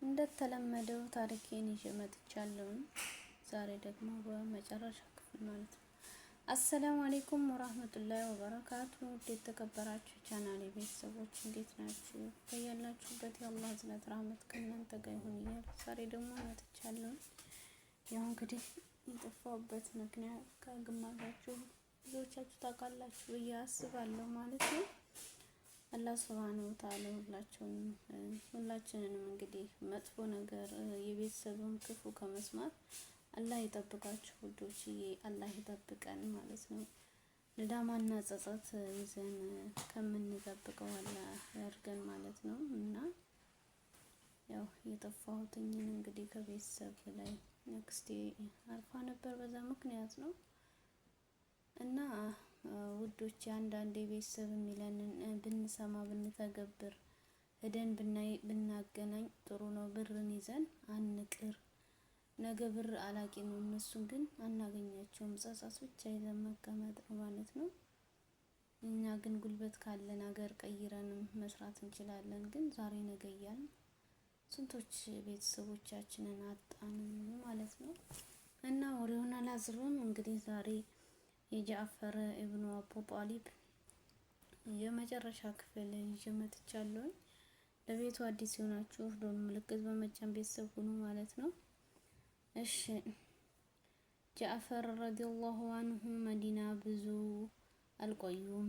እንደተለመደው ታሪኬን ይዤ መጥቻለሁ። ዛሬ ደግሞ በመጨረሻ ክፍል ማለት ነው። አሰላሙ አለይኩም ወራህመቱላሂ ወበረካቱ። ውድ የተከበራችሁ ቻናሌ ቤተሰቦች እንዴት ናችሁ? በያላችሁበት የአላህ ዝነት ረህመት ከእናንተ ጋር ይሁን እያልኩ ዛሬ ደግሞ መጥቻለሁ። ያው እንግዲህ የጠፋሁበት ምክንያት ከግማሻችሁ ብዙዎቻችሁ ታውቃላችሁ ብዬ አስባለሁ ማለት ነው። አላህ ሱብሃነሁ ወተዓላ ሁላችንንም እንግዲህ መጥፎ ነገር የቤተሰብን ክፉ ከመስማት አላህ ይጠብቃችሁ ውዶችዬ፣ አላህ ይጠብቀን ማለት ነው። ንዳማና ጸጸት ይዘን ከምንጠብቀው አላህ ያድርገን ማለት ነው። እና ያው የጠፋሁትኝን እንግዲህ ከቤተሰብ ላይ ነክስቴ አርፋ ነበር፣ በዛ ምክንያት ነው። እና ውዶች አንዳንዴ ቤተሰብ የሚለንን ብንሰማ ብንተገብር ሄደን ብናገናኝ ጥሩ ነው። ብርን ይዘን አንቅር። ነገ ብር አላቂ ነው። እነሱን ግን አናገኛቸውም። ጸጸት ብቻ ይዘን መቀመጥ ነው ማለት ነው። እኛ ግን ጉልበት ካለን ሀገር ቀይረንም መስራት እንችላለን። ግን ዛሬ ነገ እያልን ስንቶች ቤተሰቦቻችንን አጣን ማለት ነው። እና ወሬውን አላዝርም። እንግዲህ ዛሬ የጃዕፈር ኢብኑ አቡ ጣሊብ የመጨረሻ ክፍል ይዤ መጥቻለሁ። ለቤቱ አዲስ የሆናችሁ ደወል ምልክት በመጫን ቤተሰብ ሁኑ ማለት ነው። እሺ ጃዕፈር ረዲየላሁ አንሁ መዲና ብዙ አልቆዩም።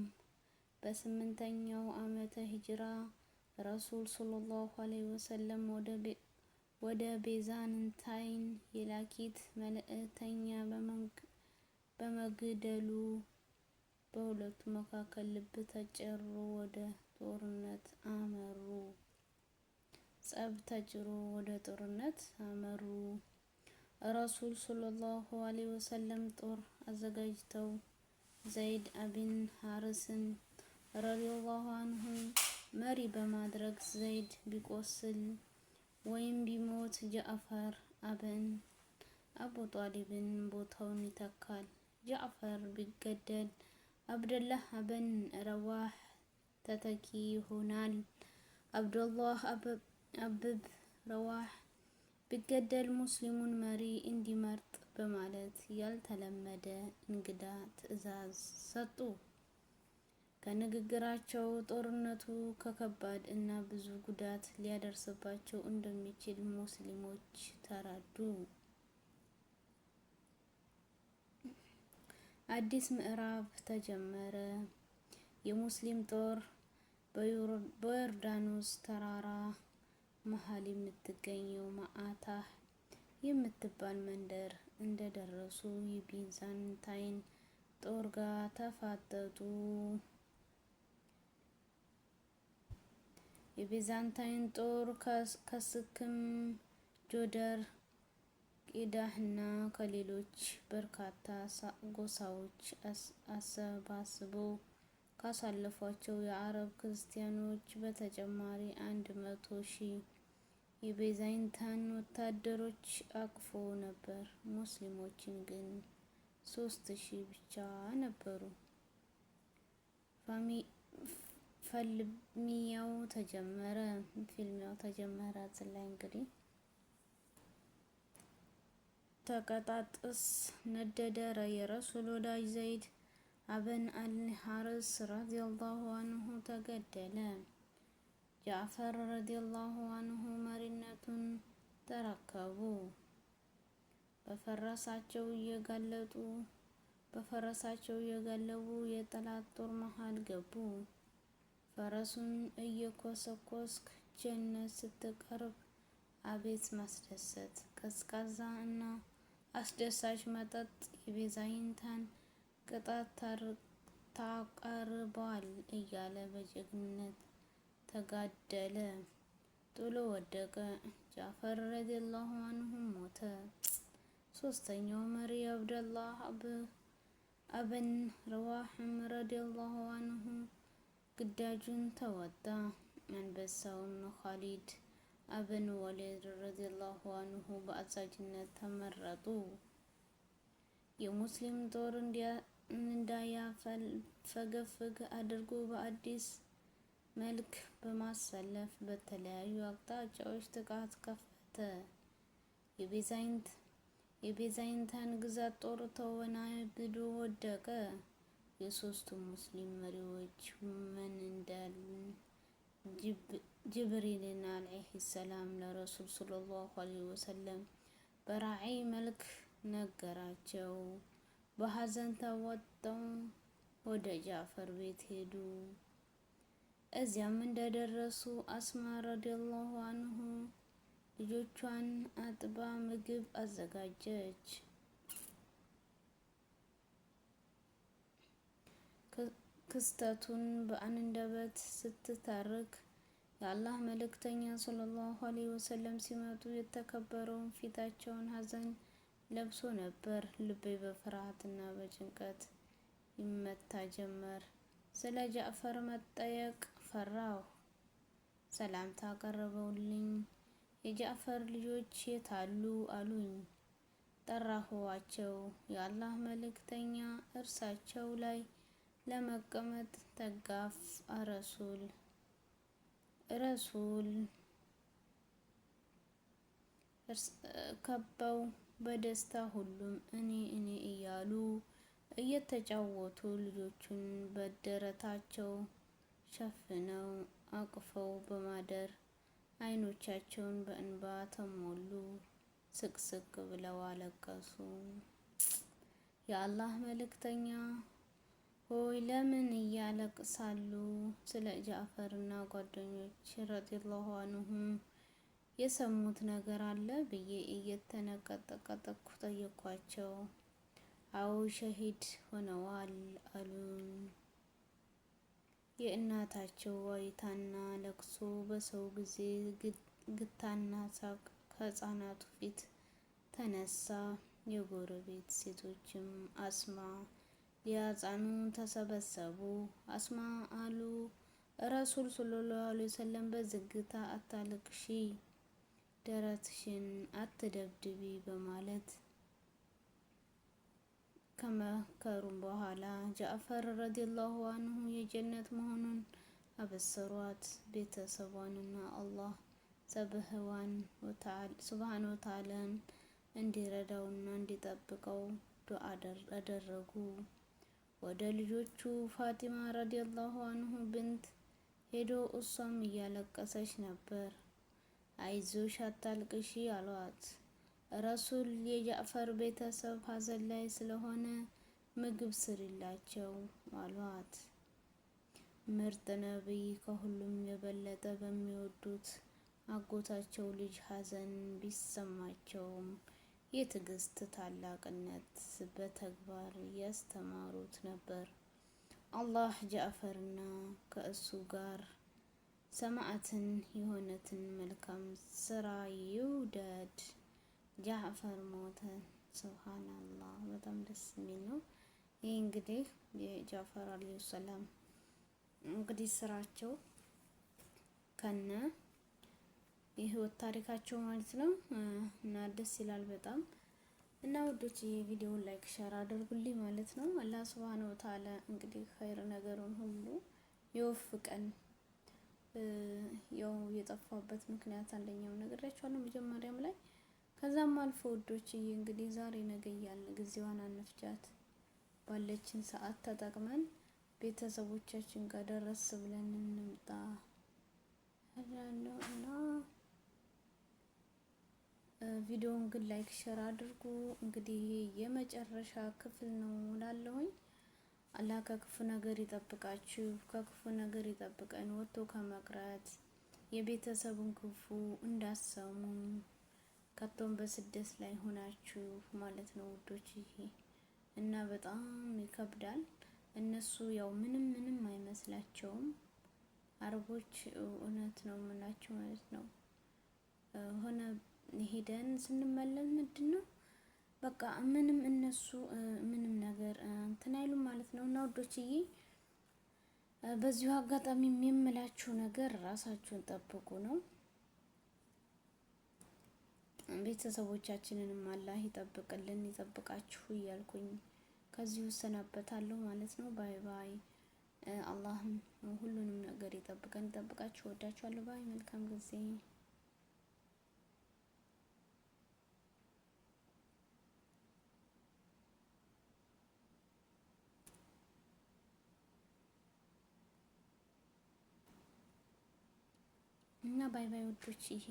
በ8ኛው ዓመተ ሂጅራ ረሱል ሰለላሁ ዐለይሂ ወሰለም ወደ ቤዛንታይን የላኪት መልእክተኛ በመግደሉ በሁለቱ መካከል ልብ ተጭሮ ወደ ጦርነት አመሩ። ረሱል ሰለላሁ ዐለይሂ ወሰለም ጦር አዘጋጅተው ዘይድ አቢን ሐሪስን ረዲየላሁ አንሁ መሪ በማድረግ ዘይድ ቢቆስል ወይም ቢሞት ጃዕፈር አቡ ጣሊብን ቦታውን ይተካል። ጃዕፈር ቢገደል አብደላህ አብን ረዋህ ተተኪ ይሆናል። አብዱላህ አብብ ረዋህ ቢገደል ሙስሊሙን መሪ እንዲመርጥ በማለት ያልተለመደ እንግዳ ትዕዛዝ ሰጡ። ከንግግራቸው ጦርነቱ ከከባድ እና ብዙ ጉዳት ሊያደርስባቸው እንደሚችል ሙስሊሞች ተረዱ። አዲስ ምዕራፍ ተጀመረ። የሙስሊም ጦር በዮርዳኖስ ተራራ መሃል የምትገኘው ማዕታህ የምትባል መንደር እንደደረሱ የቢዛንታይን ጦር ጋር ተፋጠጡ። የቢዛንታይን ጦር ከስክም፣ ጆደር፣ ቂዳህና ከሌሎች በርካታ ጎሳዎች አሰባስቦ ካሳለፏቸው የአረብ ክርስቲያኖች በተጨማሪ 100,000 የቤዛንታይን ወታደሮች አቅፎ ነበር። ሙስሊሞችን ግን 3,000 ብቻ ነበሩ። ፍልሚያው ተጀመረ። ላይ እንግዲህ ተቀጣጥስ ነደደ። የረሱል ወዳጅ ዘይድ አብን አልሐሪስ ረዲየላሁ አንሁ ተገደለ። ጃዕፈር ረዲየላሁ አንሁ መሪነቱን ተረከቡ። በፈረሳቸው እየጋለቡ የጠላት ጦር መሃል ገቡ። ፈረሱን እየኮሰኮስክ ጀነት ስትቀርብ አቤት ማስደሰት! ቀዝቃዛ እና አስደሳች መጠጥ የቤዛንታይን ቅጣት ታቀርበዋል እያለ በጀግንነት ተጋደለ። ጥሎ ወደቀ። ጃዕፈር ረዲየላሁ አንሁ ሞተ። ሶስተኛው መሪ አብደላህ አብን ረዋህም ረዲየላሁ አንሁ ግዳጁን ተወጣ። አንበሳውም ኻሊድ አብን ወሊድ ረዲየላሁ አንሁ በአዛዥነት ተመረጡ። የሙስሊም ጦር እንዳያፈገፍግ አድርጎ መልክ በማሰለፍ በተለያዩ አቅጣጫዎች ጥቃት ከፈተ። የቤዛይንታን ግዛት ጦር ተወናብዶ ወደቀ። የሶስቱ ሙስሊም መሪዎች ምን እንዳሉ ጅብሪልን አለይሂ ሰላም ለረሱል ሰለላሁ ዐለይሂ ወሰለም በራዕይ መልክ ነገራቸው። በሐዘን ተወጥተው ወደ ጃዕፈር ቤት ሄዱ። እዚያም እንደደረሱ አስማ ረዲየላሁ አንሁ ልጆቿን አጥባ ምግብ አዘጋጀች። ክስተቱን በአንደበት ስትተርክ የአላህ መልእክተኛ ሰለላሁ ዐለይሂ ወሰለም ሲመጡ የተከበረውን ፊታቸውን ሐዘን ለብሶ ነበር። ልቤ በፍርሃትና በጭንቀት ይመታ ጀመር። ስለ ጃዕፈር መጠየቅ ፈራሁ። ሰላምታ ቀረበውልኝ። የጃዕፈር ልጆች የት አሉ አሉኝ። ጠራኋቸው። የአላህ መልእክተኛ እርሳቸው ላይ ለመቀመጥ ተጋፍ ረሱል ከበው በደስታ ሁሉም እኔ እያሉ እየተጫወቱ ልጆቹን በደረታቸው ሸፍነው አቅፈው በማደር አይኖቻቸውን በእንባ ተሞሉ። ስቅስቅ ብለው አለቀሱ። የአላህ መልእክተኛ ሆይ ለምን እያለቅሳሉ? ስለ ጃዕፈርና ጓደኞች ረዲየላሁ አንሁም የሰሙት ነገር አለ ብዬ እየተንቀጠቀጥኩ ጠየኳቸው። አዎ ሸሂድ ሆነዋል አሉን። የእናታቸው ዋይታና ለቅሶ በሰው ጊዜ ግታና ሳቅ ከህፃናቱ ፊት ተነሳ። የጎረቤት ሴቶችም አስማ ሊያጽናኑ ተሰበሰቡ። አስማ አሉ ረሱል ሰለላሁ ዐለይሂ ወሰለም በዝግታ አታልቅሺ፣ ደረትሽን አትደብድቢ በማለት ከመከሩም በኋላ ጃዕፈር ረዲየላሁ አንሁ የጀነት መሆኑን አበሰሯት። ቤተሰቧንና አላህ ሱብሃነ ወተዓላን እንዲረዳውና እንዲጠብቀው ዱዓ አደረጉ። ወደ ልጆቹ ፋጢማ ረዲየላሁ አንሁ ብንት ሄዶ እሷም እያለቀሰች ነበር። አይዞሽ አታልቅሺ አሏት። ረሱል የጃዕፈር ቤተሰብ ሀዘን ላይ ስለሆነ ምግብ ስሪላቸው አሏት። ምርጥ ነቢይ ከሁሉም የበለጠ በሚወዱት አጎታቸው ልጅ ሀዘን ቢሰማቸውም የትዕግስት ታላቅነት በተግባር ያስተማሩት ነበር። አላህ ጃዕፈርና ከእሱ ጋር ሰማዕትን የሆነትን መልካም ስራ ይውደድ። ጃዕፈር ሞተ። ሱብሃንአላህ በጣም ደስ የሚል ነው። ይህ እንግዲህ የጃዕፈር አለይሂ ሰላም እንግዲህ ስራቸው ከነ የህይወት ታሪካቸው ማለት ነው እና ደስ ይላል በጣም እና ውዶች የቪዲዮውን ላይክ ሸር አድርጉልኝ ማለት ነው። አላህ ሱብሃነሁ ወተዓላ እንግዲህ ኸይር ነገሩን ሁሉ ይወፍቀን። ያው የጠፋበት ምክንያት አንደኛው ነግሬያችኋለሁ መጀመሪያም ላይ። ከዛም አልፎ ውዶችዬ እንግዲህ ዛሬ ነገ እያልን ጊዜዋን አንፍጃት፣ ባለችን ሰዓት ተጠቅመን ቤተሰቦቻችን ጋር ደረስ ብለን እንምጣ እላለሁ እና ቪዲዮውን ግን ላይክ ሸር አድርጉ። እንግዲህ ይሄ የመጨረሻ ክፍል ነው እላለሁኝ። አላህ ከክፉ ነገር ይጠብቃችሁ፣ ከክፉ ነገር ይጠብቀን፣ ወጥቶ ከመቅረት የቤተሰቡን ክፉ እንዳሰሙ ከቶም በስደት ላይ ሆናችሁ ማለት ነው ውዶች። ይሄ እና በጣም ይከብዳል። እነሱ ያው ምንም አይመስላቸውም አረቦች፣ እውነት ነው የምላቸው ማለት ነው። ሆነ ሄደን ስንመለስ ምንድነው በቃ ምንም እነሱ ምንም ነገር እንትን አይሉም ማለት ነው። እና ውዶችዬ በዚሁ አጋጣሚ የምላችሁ ነገር ራሳችሁን ጠብቁ ነው። ቤተሰቦቻችንንም አላህ ይጠብቅልን ይጠብቃችሁ እያልኩኝ ከዚሁ እሰናበታለሁ ማለት ነው። ባይ ባይ። አላህም ሁሉንም ነገር ይጠብቀን፣ ይጠብቃችሁ። ወዳችኋለሁ። ባይ መልካም ጊዜ እና ባይ ባይ ውዶች። ይሄ